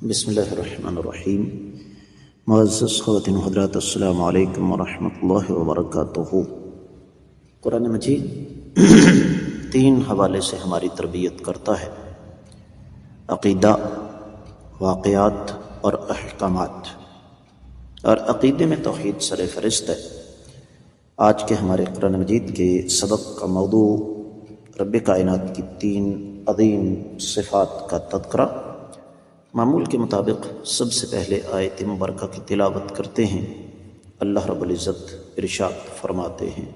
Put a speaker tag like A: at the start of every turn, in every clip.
A: بسم اللہ الرحمن الرحیم۔ معزز خواتین و حضرات، السلام علیکم ورحمۃ اللہ وبرکاتہ۔ قرآن مجید تین حوالے سے ہماری تربیت کرتا ہے: عقیدہ، واقعات اور احکامات، اور عقیدے میں توحید سر فہرست ہے۔ آج کے ہمارے قرآن مجید کے سبق کا موضوع رب کائنات کی تین عظیم صفات کا تذکرہ۔ معمول کے مطابق سب سے پہلے آیت مبارکہ کی تلاوت کرتے ہیں۔ اللہ رب العزت ارشاد فرماتے ہیں: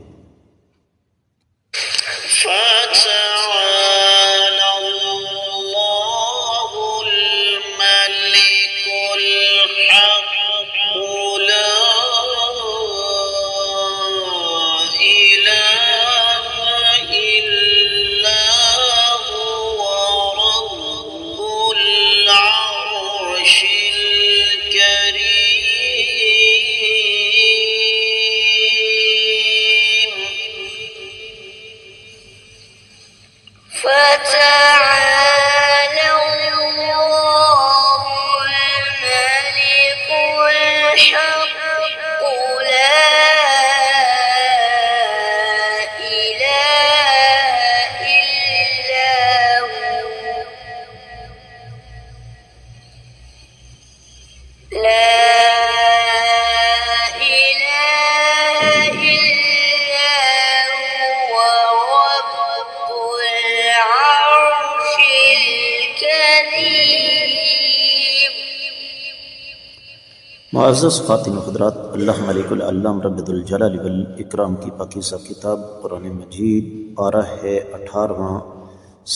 A: معزز خواتین و حضرات، اللہ ملک العلام رب ذوالجلال والاکرام کی پاکیزہ کتاب قرآن مجید پارہ ہے 18واں،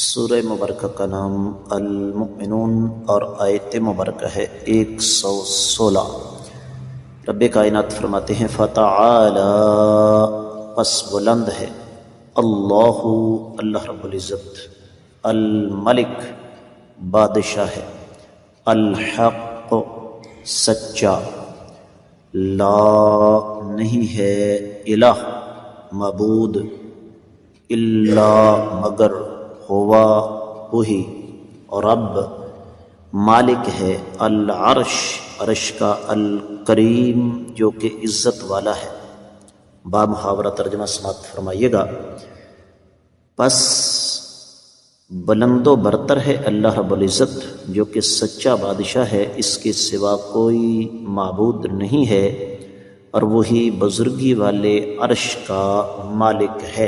A: سورہ مبارکہ کا نام المؤمنون اور آیت مبارکہ ہے 116۔ رب کائنات فرماتے ہیں: فتعالی، پس بلند ہے، اللہ رب العزت، الملک، بادشاہ ہے، الحق، سچا، لا، نہیں ہے، الہ، معبود، الا، مگر، ہوا، وہی، رب، مالک ہے، العرش، عرش کا، الکریم، جو کہ عزت والا ہے۔ با محاورہ ترجمہ سماعت فرمائیے گا۔ پس بلند و برتر ہے اللہ رب العزت، جو کہ سچا بادشاہ ہے، اس کے سوا کوئی معبود نہیں ہے، اور وہی بزرگی والے عرش کا مالک ہے۔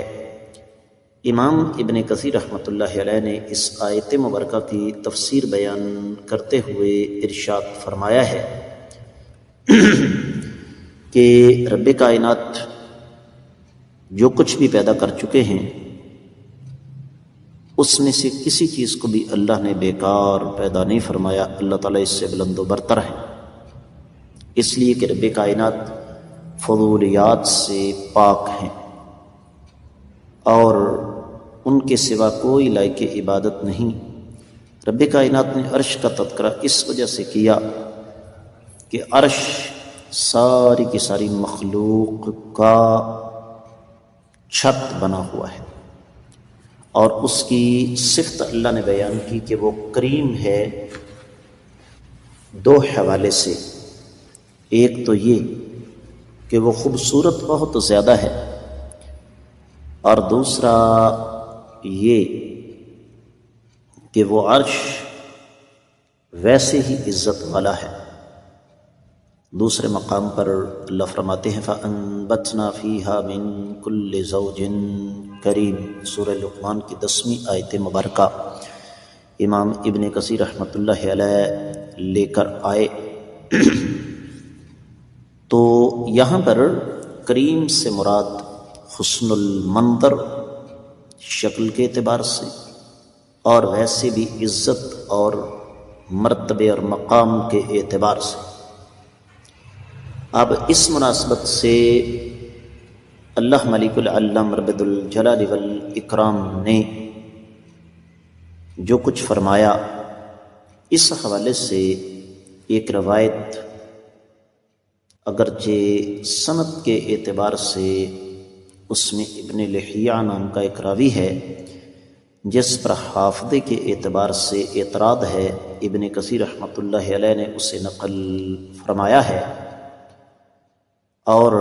A: امام ابن کثیر رحمۃ اللہ علیہ نے اس آیت مبارکہ کی تفسیر بیان کرتے ہوئے ارشاد فرمایا ہے کہ رب کائنات جو کچھ بھی پیدا کر چکے ہیں، اس میں سے کسی چیز کو بھی اللہ نے بیکار پیدا نہیں فرمایا۔ اللہ تعالیٰ اس سے بلند و برتر ہے، اس لیے کہ رب کائنات فضولیات سے پاک ہیں، اور ان کے سوا کوئی لائق عبادت نہیں۔ رب کائنات نے عرش کا تذکرہ اس وجہ سے کیا کہ عرش ساری کی ساری مخلوق کا چھت بنا ہوا ہے، اور اس کی صفت اللہ نے بیان کی کہ وہ کریم ہے دو حوالے سے۔ ایک تو یہ کہ وہ خوبصورت بہت زیادہ ہے، اور دوسرا یہ کہ وہ عرش ویسے ہی عزت والا ہے۔ دوسرے مقام پر اللہ فرماتے ہیں: فَأَنبَتْنَا فِيهَا مِن كُلِّ زَوْجٍ کریم، سورہ لقمان کی 10ویں آیت مبارکہ امام ابن کثیر رحمۃ اللہ علیہ لے کر آئے۔ تو یہاں پر کریم سے مراد حسن المنظر، شکل کے اعتبار سے، اور ویسے بھی عزت اور مرتبے اور مقام کے اعتبار سے۔ اب اس مناسبت سے اللہ ملک العلام رب ذوالجلال والاکرام نے جو کچھ فرمایا، اس حوالے سے ایک روایت اگرچہ سند کے اعتبار سے اس میں ابن لحیہ نام کا ایک راوی ہے، جس پر حافظے کے اعتبار سے اعتراض ہے، ابن کثیر رحمۃ اللہ علیہ نے اسے نقل فرمایا ہے، اور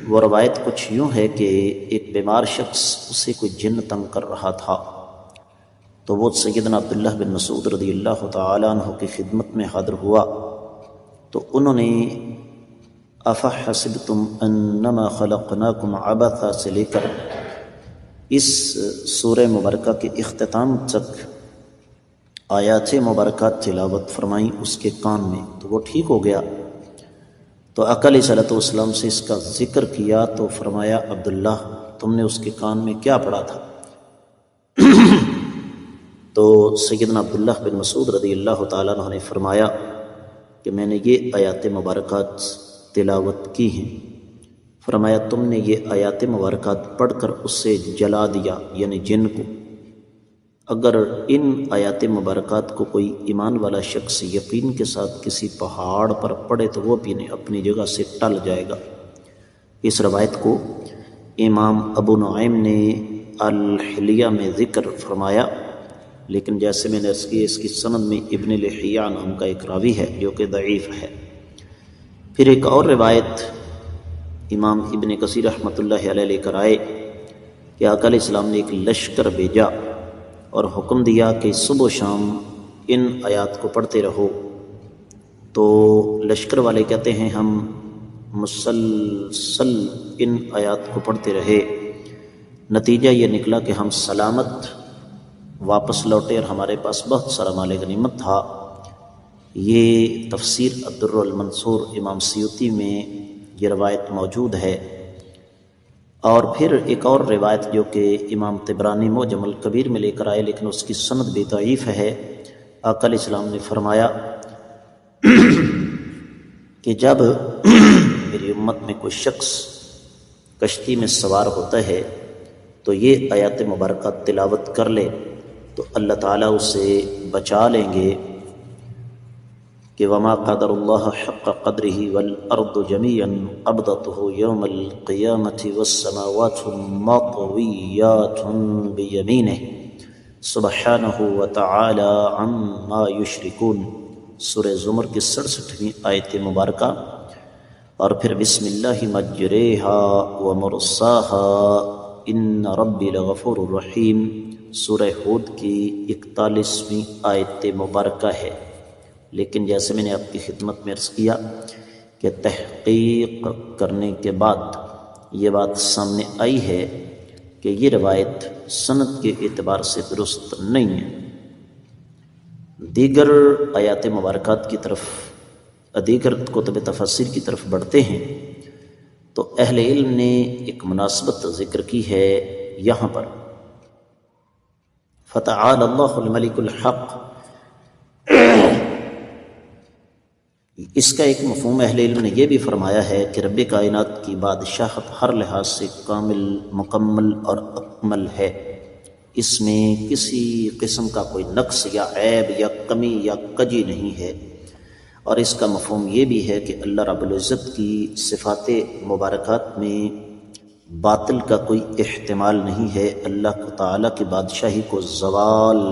A: وہ روایت کچھ یوں ہے کہ ایک بیمار شخص اسے کوئی جن تنگ کر رہا تھا، تو وہ سیدنا عبداللہ بن مسعود رضی اللہ تعالیٰ عنہ کی خدمت میں حاضر ہوا، تو انہوں نے افحسبتم انما خلقناکم عبثا سے لے کر اس سورہ مبارکہ کے اختتام تک آیات مبارکات تلاوت فرمائیں اس کے کان میں، تو وہ ٹھیک ہو گیا۔ تو آقا علیہ صلی اللہ علیہ وسلم سے اس کا ذکر کیا تو فرمایا، عبداللہ تم نے اس کے کان میں کیا پڑھا تھا؟ تو سیدنا عبداللہ بن مسعود رضی اللہ تعالیٰ عنہ نے فرمایا کہ میں نے یہ آیات مبارکات تلاوت کی ہیں۔ فرمایا تم نے یہ آیات مبارکات پڑھ کر اسے جلا دیا، یعنی جن کو۔ اگر ان آیات مبارکات کو کوئی ایمان والا شخص یقین کے ساتھ کسی پہاڑ پر پڑھے تو وہ بھی اپنی جگہ سے ٹل جائے گا۔ اس روایت کو امام ابو نعیم نے الحلیہ میں ذکر فرمایا، لیکن جیسے میں نے اس کی سند میں ابن لحیہ نام کا ایک راوی ہے جو کہ ضعیف ہے۔ پھر ایک اور روایت امام ابن کثیر رحمۃ اللہ علیہ لے کر آئے کہ آقا علیہ السلام نے ایک لشکر بھیجا اور حکم دیا کہ صبح و شام ان آیات کو پڑھتے رہو، تو لشکر والے کہتے ہیں ہم مسلسل ان آیات کو پڑھتے رہے، نتیجہ یہ نکلا کہ ہم سلامت واپس لوٹے اور ہمارے پاس بہت سارا مال غنیمت تھا۔ یہ تفسیر الدر المنصور امام سیوطی میں یہ روایت موجود ہے۔ اور پھر ایک اور روایت جو کہ امام طبرانی معجم الکبیر میں لے کر آئے، لیکن اس کی سند بھی ضعیف ہے۔ آقا علیہ السلام نے فرمایا کہ جب میری امت میں کوئی شخص کشتی میں سوار ہوتا ہے تو یہ آیات مبارکات تلاوت کر لے تو اللہ تعالیٰ اسے بچا لیں گے کہ وما قدر اللہ حق قدرہ والارض جمیعا قبضتہ یوم القیامۃ والسماوات مطویات بیمینہ سبحانہ وتعالی عما یشرکون، سورہ زمر کی 67ویں آیت مبارکہ۔ اور پھر بسم اللہ مجریہا ومرساہا ان ربی لغفور الرحیم، سورہ ہود کی 41ویں آیت مبارکہ ہے۔ لیکن جیسے میں نے آپ کی خدمت میں عرض کیا کہ تحقیق کرنے کے بعد یہ بات سامنے آئی ہے کہ یہ روایت سند کے اعتبار سے درست نہیں ہے۔ دیگر آیات مبارکات کی طرف، دیگر کتب تفسیر کی طرف بڑھتے ہیں تو اہل علم نے ایک مناسبت ذکر کی ہے یہاں پر، فتعالی اللہ الملک الحق۔ اس کا ایک مفہوم اہل علم نے یہ بھی فرمایا ہے کہ رب کائنات کی بادشاہت ہر لحاظ سے کامل، مکمل اور اکمل ہے، اس میں کسی قسم کا کوئی نقص یا عیب یا کمی یا کجی نہیں ہے۔ اور اس کا مفہوم یہ بھی ہے کہ اللہ رب العزت کی صفات مبارکات میں باطل کا کوئی احتمال نہیں ہے، اللہ تعالیٰ کی بادشاہی کو زوال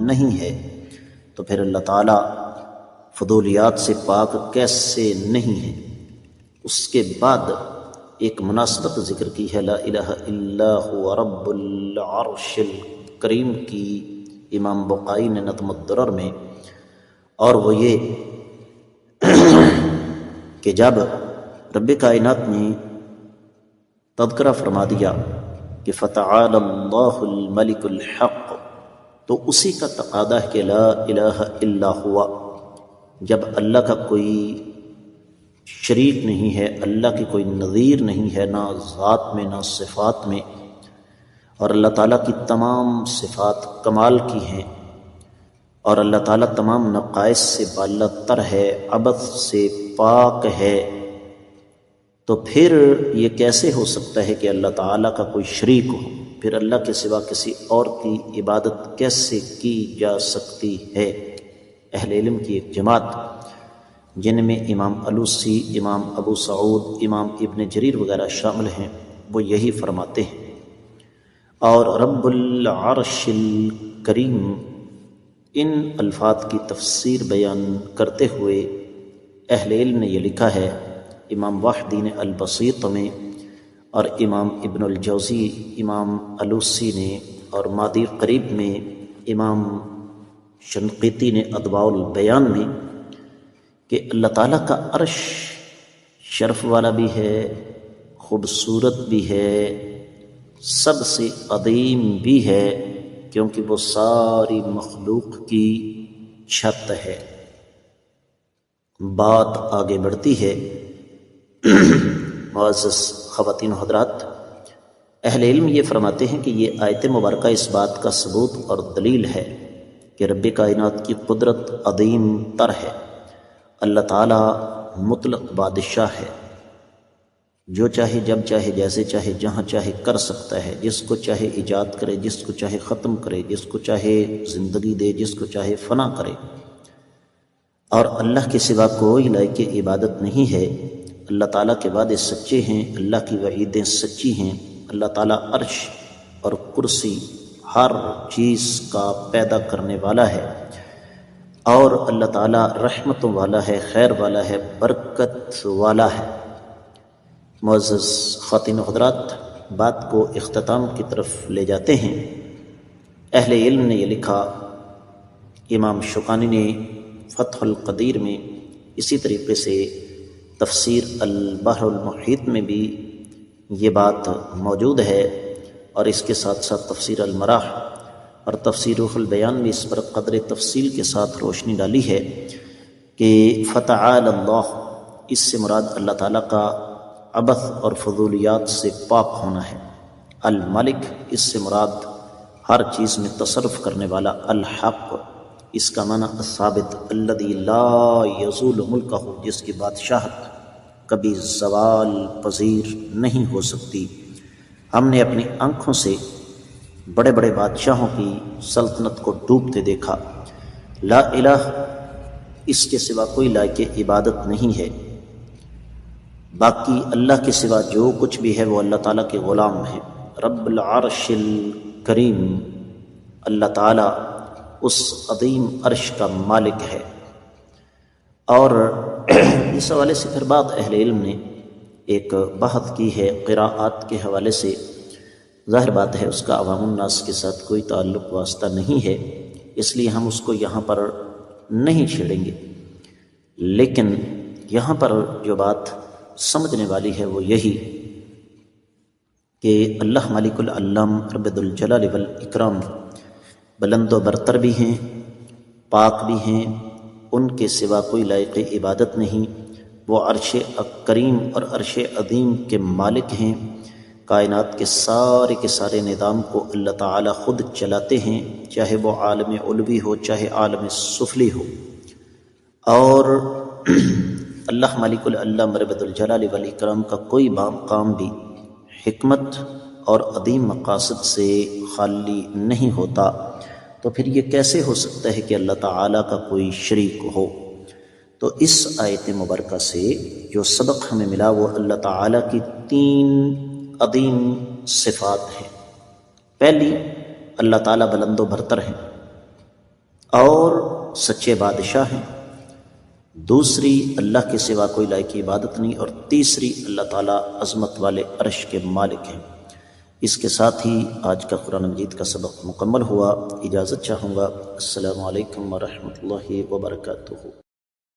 A: نہیں ہے، تو پھر اللہ تعالیٰ فضولیات سے پاک کیسے نہیں ہے۔ اس کے بعد ایک مناسبت ذکر کی ہے، لا الہ الا هو رب العرش الکریم کی، امام بقائی نے نظم الدرر میں، اور وہ یہ کہ جب رب کائنات نے تذکرہ فرما دیا کہ فتعالی اللہ الملک الحق، تو اسی کا تقاضا ہے کہ لا الہ الا ہوا، جب اللہ کا کوئی شریک نہیں ہے، اللہ کی کوئی نظیر نہیں ہے، نہ ذات میں نہ صفات میں، اور اللہ تعالیٰ کی تمام صفات کمال کی ہیں، اور اللہ تعالیٰ تمام نقائص سے بالا تر ہے، عبث سے پاک ہے، تو پھر یہ کیسے ہو سکتا ہے کہ اللہ تعالیٰ کا کوئی شریک ہو؟ پھر اللہ کے سوا کسی اور کی عبادت کیسے کی جا سکتی ہے؟ اہل علم کی ایک جماعت جن میں امام علوسی، امام ابو سعود، امام ابن جریر وغیرہ شامل ہیں، وہ یہی فرماتے ہیں۔ اور رب العرش الکریم، ان الفاظ کی تفسیر بیان کرتے ہوئے اہل علم نے یہ لکھا ہے، امام واحدی نے البسیط میں، اور امام ابن الجوزی، امام الوسی نے، اور مادی قریب میں امام شنقیطی نے اضواء البیان میں، کہ اللہ تعالیٰ کا عرش شرف والا بھی ہے، خوبصورت بھی ہے، سب سے عظیم بھی ہے، کیونکہ وہ ساری مخلوق کی چھت ہے۔ بات آگے بڑھتی ہے۔ معزز خواتین و حضرات، اہل علم یہ فرماتے ہیں کہ یہ آیت مبارکہ اس بات کا ثبوت اور دلیل ہے کہ رب کائنات کی قدرت عظیم تر ہے۔ اللہ تعالیٰ مطلق بادشاہ ہے، جو چاہے جب چاہے جیسے چاہے جہاں چاہے کر سکتا ہے، جس کو چاہے ایجاد کرے، جس کو چاہے ختم کرے، جس کو چاہے زندگی دے، جس کو چاہے فنا کرے، اور اللہ کے سوا کوئی لائق عبادت نہیں ہے۔ اللہ تعالیٰ کے وعدے سچے ہیں، اللہ کی وعیدیں سچی ہیں۔ اللہ تعالیٰ عرش اور کرسی ہر چیز کا پیدا کرنے والا ہے، اور اللہ تعالیٰ رحمتوں والا ہے، خیر والا ہے، برکت والا ہے۔ معزز خواتین و حضرات، بات کو اختتام کی طرف لے جاتے ہیں۔ اہل علم نے یہ لکھا، امام شوکانی نے فتح القدیر میں، اسی طریقے سے تفسیر البحر المحیط میں بھی یہ بات موجود ہے، اور اس کے ساتھ ساتھ تفسیر المراح اور تفسیر روح البیان بھی اس پر قدر تفصیل کے ساتھ روشنی ڈالی ہے کہ فتعالی اللہ، اس سے مراد اللہ تعالیٰ کا عبث اور فضولیات سے پاک ہونا ہے۔ الملک، اس سے مراد ہر چیز میں تصرف کرنے والا۔ الحق، اس کا معنی الثابت، الذی لا یزول ملکہ، جس کی بادشاہت کبھی زوال پذیر نہیں ہو سکتی۔ ہم نے اپنی آنکھوں سے بڑے بڑے بادشاہوں کی سلطنت کو ڈوبتے دیکھا۔ لا الہ، اس کے سوا کوئی لائق عبادت نہیں ہے۔ باقی اللہ کے سوا جو کچھ بھی ہے وہ اللہ تعالیٰ کے غلام ہیں۔ رب العرش الکریم، اللہ تعالیٰ اس عظیم عرش کا مالک ہے۔ اور اس حوالے سے پھر بعض اہل علم نے ایک بحث کی ہے قراءات کے حوالے سے۔ ظاہر بات ہے اس کا عوام الناس کے ساتھ کوئی تعلق واسطہ نہیں ہے، اس لیے ہم اس کو یہاں پر نہیں چھیڑیں گے، لیکن یہاں پر جو بات سمجھنے والی ہے وہ یہی کہ اللہ مالک العلام رب الجلال والاکرام بلند و برتر بھی ہیں، پاک بھی ہیں، ان کے سوا کوئی لائق عبادت نہیں۔ وہ عرش کریم اور عرش عظیم کے مالک ہیں۔ کائنات کے سارے نظام کو اللہ تعالیٰ خود چلاتے ہیں، چاہے وہ عالم علوی ہو چاہے عالم سفلی ہو۔ اور اللہ مالک العلام رب الجلال والاکرام کا کوئی کام بھی حکمت اور عظیم مقاصد سے خالی نہیں ہوتا، تو پھر یہ کیسے ہو سکتا ہے کہ اللہ تعالیٰ کا کوئی شریک ہو؟ تو اس آیت مبارکہ سے جو سبق ہمیں ملا وہ اللہ تعالیٰ کی 3 عظیم صفات ہیں۔ پہلی، اللہ تعالیٰ بلند و برتر ہیں اور سچے بادشاہ ہیں۔ دوسری، اللہ کے سوا کوئی لائق عبادت نہیں، اور تیسری، اللہ تعالیٰ عظمت والے عرش کے مالک ہیں۔ اس کے ساتھ ہی آج کا قرآن مجید کا سبق مکمل ہوا۔ اجازت چاہوں گا۔ السلام علیکم ورحمۃ اللہ وبرکاتہ۔